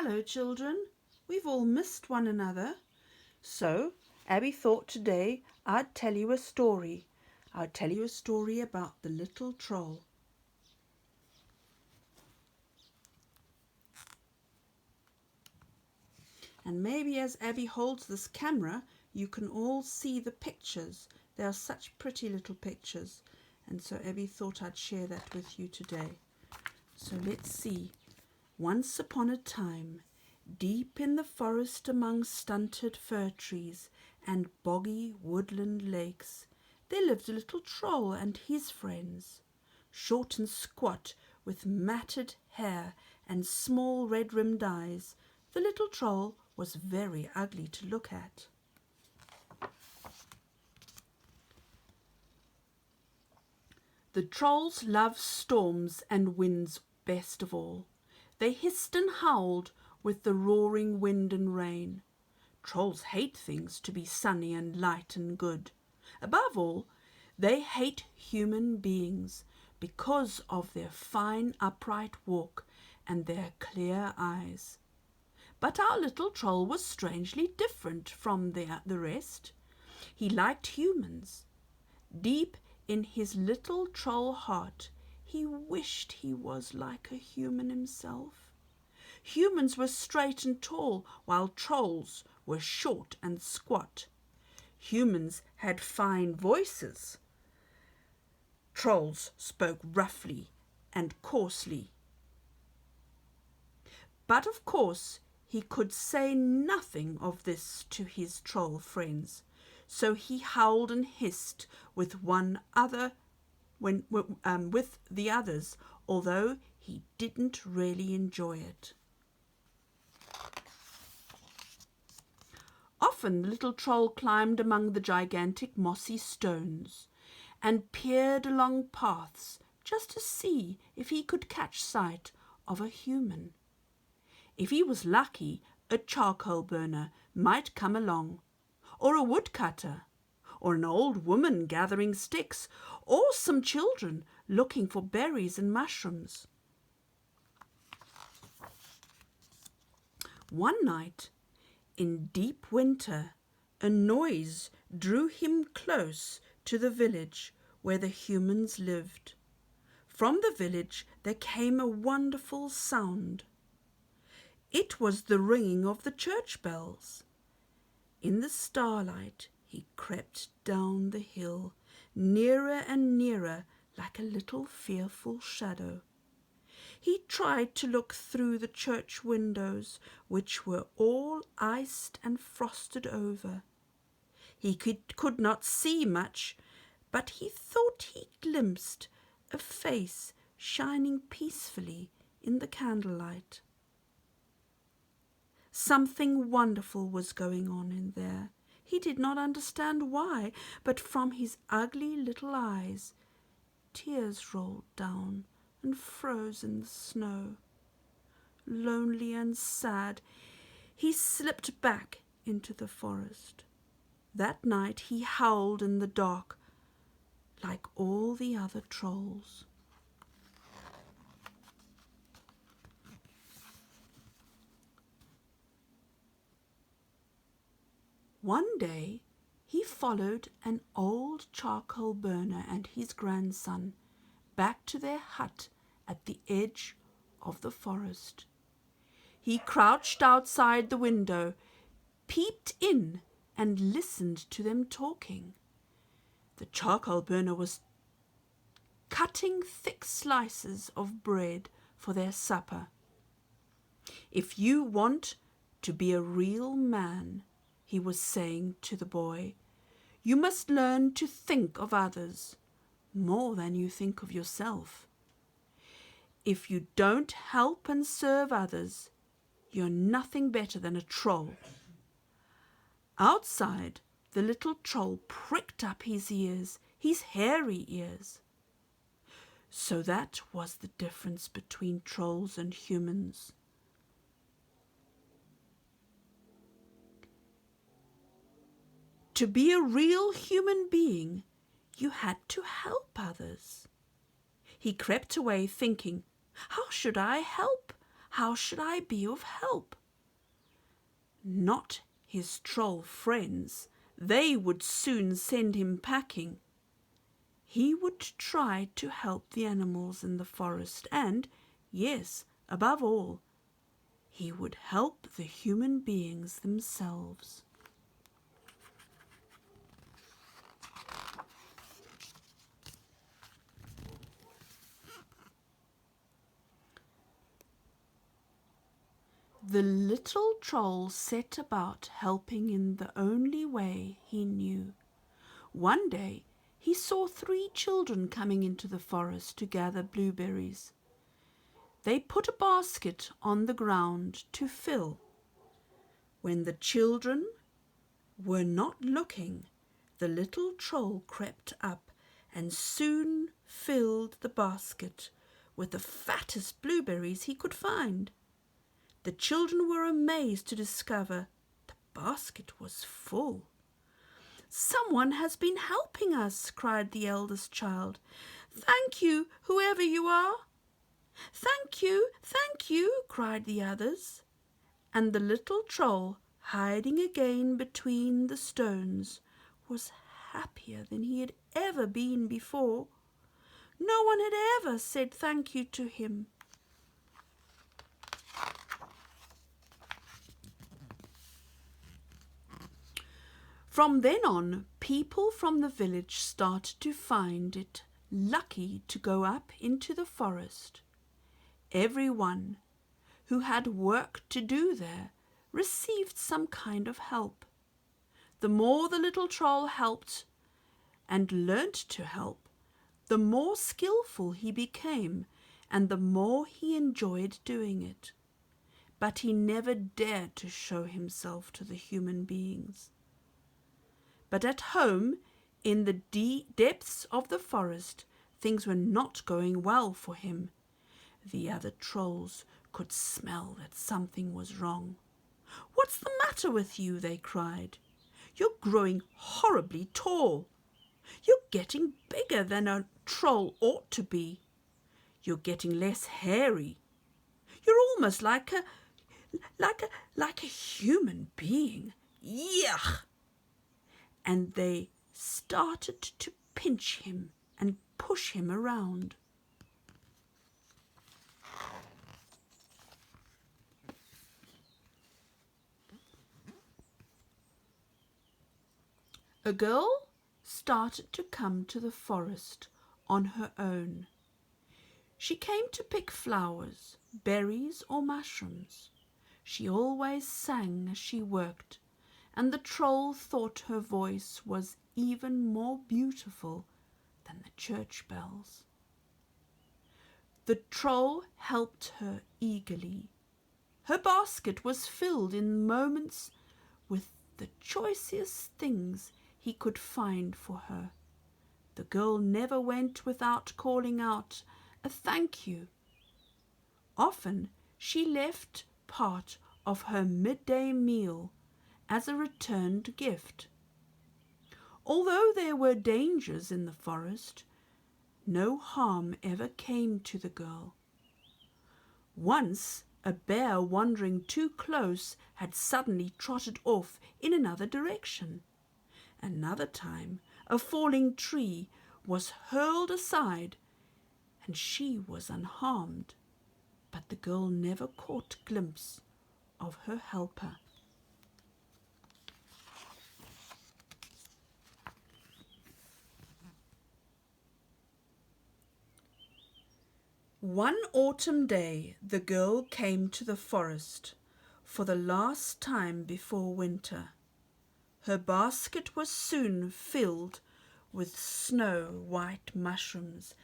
Hello, children. We've all missed one another. So, Abby thought today I'd tell you a story. I'd tell you a story about the little troll. And maybe as Abby holds this camera, you can all see the pictures. They are such pretty little pictures. And so Abby thought I'd share that with you today. So let's see. Once upon a time, deep in the forest among stunted fir trees and boggy woodland lakes, there lived a little troll and his friends. Short and squat, with matted hair and small red-rimmed eyes, the little troll was very ugly to look at. The trolls loved storms and winds best of all. They hissed and howled with the roaring wind and rain. Trolls hate things to be sunny and light and good. Above all, they hate human beings because of their fine upright walk and their clear eyes. But our little troll was strangely different from the rest. He liked humans. Deep in his little troll heart, he wished he was like a human himself. Humans were straight and tall, while trolls were short and squat. Humans had fine voices. Trolls spoke roughly and coarsely. But of course, he could say nothing of this to his troll friends, so he howled and hissed with the others, although he didn't really enjoy it. Often the little troll climbed among the gigantic mossy stones and peered along paths just to see if he could catch sight of a human. If he was lucky, a charcoal burner might come along, or a woodcutter, or an old woman gathering sticks, or some children looking for berries and mushrooms. One night, in deep winter, a noise drew him close to the village where the humans lived. From the village there came a wonderful sound. It was the ringing of the church bells. In the starlight he crept down the hill, nearer and nearer, like a little fearful shadow. He tried to look through the church windows, which were all iced and frosted over. He could not see much, but he thought he glimpsed a face shining peacefully in the candlelight. Something wonderful was going on in there. He did not understand why, but from his ugly little eyes, tears rolled down and froze in the snow. Lonely and sad, he slipped back into the forest. That night he howled in the dark like all the other trolls. One day he followed an old charcoal burner and his grandson back to their hut at the edge of the forest. He crouched outside the window, peeped in, and listened to them talking. The charcoal burner was cutting thick slices of bread for their supper. "If you want to be a real man," he was saying to the boy, "you must learn to think of others more than you think of yourself. If you don't help and serve others, you're nothing better than a troll." Outside, the little troll pricked up his ears, his hairy ears. So that was the difference between trolls and humans. To be a real human being, you had to help others. He crept away thinking, "How should I help? How should I be of help? Not his troll friends. They would soon send him packing. He would try to help the animals in the forest and, yes, above all, he would help the human beings themselves. The little troll set about helping in the only way he knew. One day he saw 3 children coming into the forest to gather blueberries. They put a basket on the ground to fill. When the children were not looking, the little troll crept up and soon filled the basket with the fattest blueberries he could find. The children were amazed to discover the basket was full. "Someone has been helping us," cried the eldest child. "Thank you, whoever you are." Thank you," cried the others. And the little troll, hiding again between the stones, was happier than he had ever been before. No one had ever said thank you to him. From then on, people from the village started to find it lucky to go up into the forest. Everyone who had work to do there received some kind of help. The more the little troll helped and learnt to help, the more skillful he became and the more he enjoyed doing it. But he never dared to show himself to the human beings. But at home, in the depths of the forest, things were not going well for him. The other trolls could smell that something was wrong. "What's the matter with you?" they cried. "You're growing horribly tall. You're getting bigger than a troll ought to be. You're getting less hairy. You're almost like a human being. Yuck!" And they started to pinch him and push him around. A girl started to come to the forest on her own. She came to pick flowers, berries, or mushrooms. She always sang as she worked, and the troll thought her voice was even more beautiful than the church bells. The troll helped her eagerly. Her basket was filled in moments with the choicest things he could find for her. The girl never went without calling out a thank you. Often she left part of her midday meal as a returned gift. Although there were dangers in the forest, no harm ever came to the girl. Once a bear wandering too close had suddenly trotted off in another direction. Another time a falling tree was hurled aside and she was unharmed, but the girl never caught a glimpse of her helper. One autumn day the girl came to the forest for the last time before winter. Her basket was soon filled with snow-white mushrooms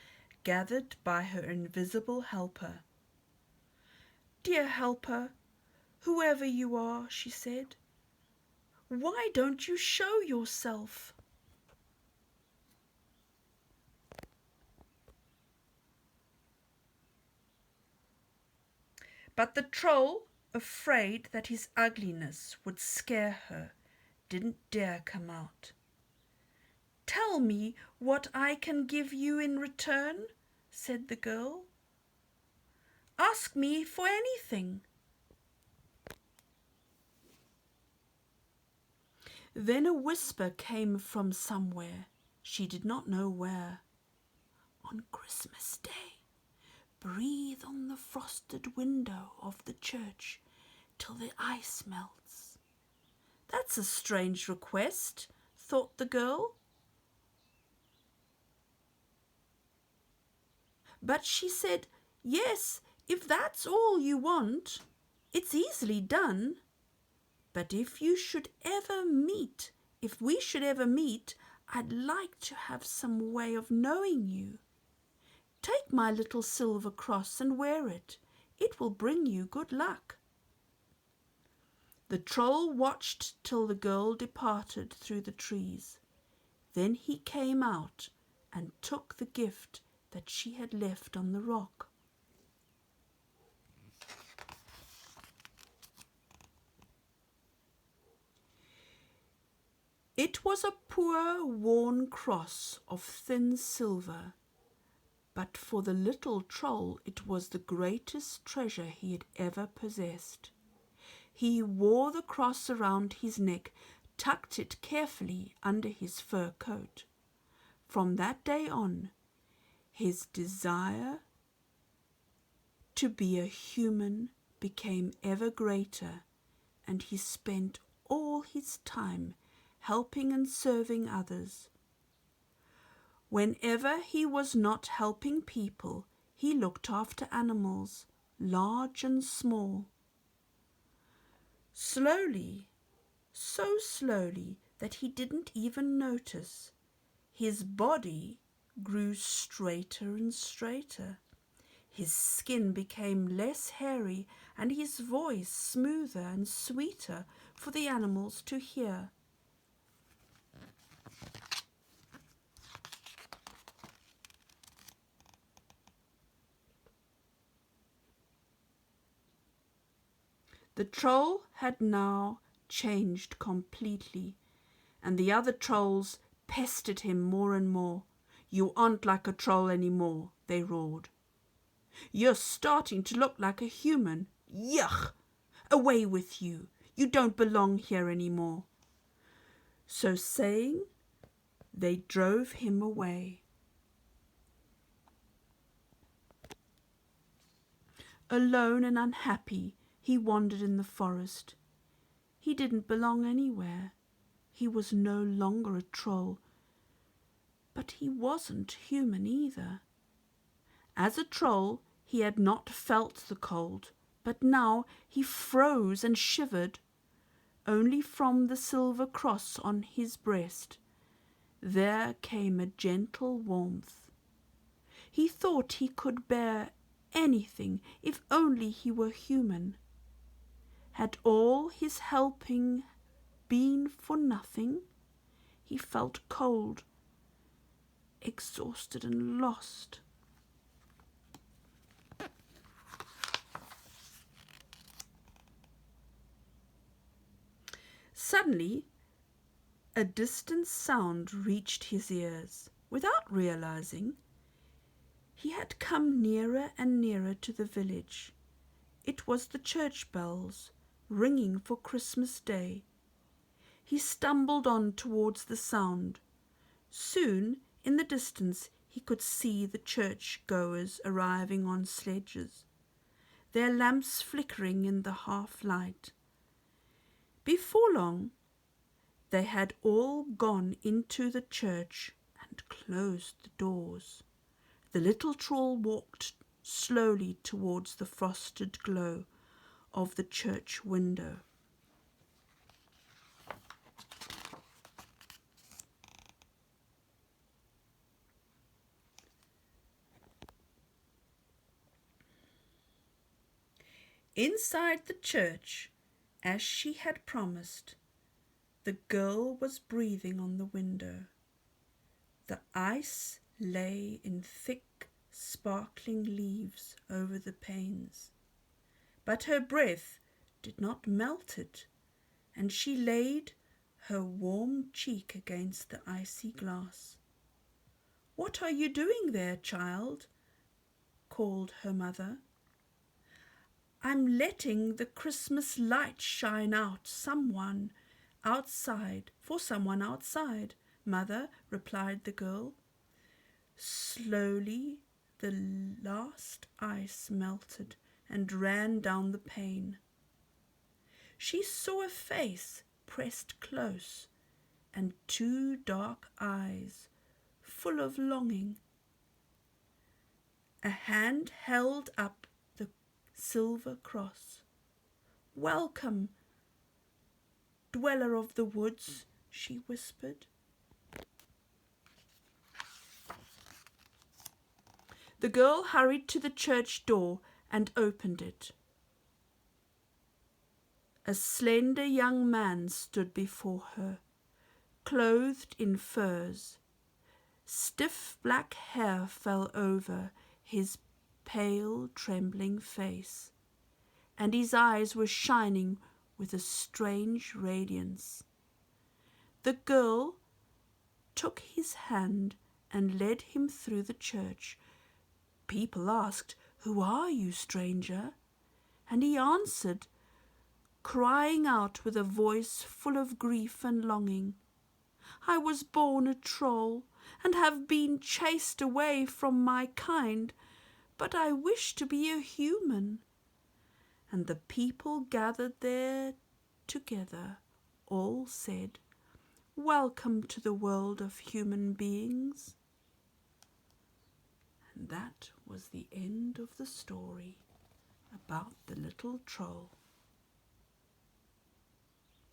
gathered by her invisible helper. "Dear helper, whoever you are," she said, "why don't you show yourself?" But the troll, afraid that his ugliness would scare her, didn't dare come out. "Tell me what I can give you in return," said the girl. Ask me for anything." Then a whisper came from somewhere, she did not know where. "On Christmas Day, breathe on the frosted window of the church till the ice melts." "That's a strange request," thought the girl. But she said, "Yes, if that's all you want, it's easily done. But if we should ever meet, I'd like to have some way of knowing you. Take my little silver cross and wear it. It will bring you good luck." The troll watched till the girl departed through the trees. Then he came out and took the gift that she had left on the rock. It was a poor worn cross of thin silver, but for the little troll it was the greatest treasure he had ever possessed. He wore the cross around his neck, tucked it carefully under his fur coat. From that day on, his desire to be a human became ever greater, and he spent all his time helping and serving others. Whenever he was not helping people, he looked after animals, large and small. Slowly, so slowly that he didn't even notice, his body grew straighter and straighter. His skin became less hairy and his voice smoother and sweeter for the animals to hear. The troll had now changed completely, and the other trolls pestered him more and more. "You aren't like a troll anymore," they roared. "You're starting to look like a human. Yuck! Away with you! You don't belong here anymore." So saying, they drove him away. Alone and unhappy, he wandered in the forest. He didn't belong anywhere. He was no longer a troll, but he wasn't human either. As a troll, he had not felt the cold, but now he froze and shivered. Only from the silver cross on his breast there came a gentle warmth. He thought he could bear anything if only he were human. Had all his helping been for nothing? He felt cold, exhausted and lost. Suddenly, a distant sound reached his ears. Without realizing, he had come nearer and nearer to the village. It was the church bells ringing for Christmas Day. He stumbled on towards the sound. Soon, in the distance, he could see the church-goers arriving on sledges, their lamps flickering in the half-light. Before long, they had all gone into the church and closed the doors. The little troll walked slowly towards the frosted glow of the church window. Inside the church, as she had promised, the girl was breathing on the window. The ice lay in thick, sparkling leaves over the panes, but her breath did not melt it, and she laid her warm cheek against the icy glass. "What are you doing there, child?" called her mother. I'm letting the Christmas light shine out for someone outside, Mother, replied the girl. Slowly the last ice melted and ran down the pane. She saw a face pressed close and two dark eyes full of longing. A hand held up the silver cross. Welcome, dweller of the woods, she whispered. The girl hurried to the church door and opened it. A slender young man stood before her, clothed in furs. Stiff black hair fell over his pale, trembling face, and his eyes were shining with a strange radiance. The girl took his hand and led him through the church. People asked, "Who are you, stranger?" And he answered, crying out with a voice full of grief and longing, "I was born a troll and have been chased away from my kind, but I wish to be a human." And the people gathered there together all said, "Welcome to the world of human beings." And that was the end of the story about the little troll.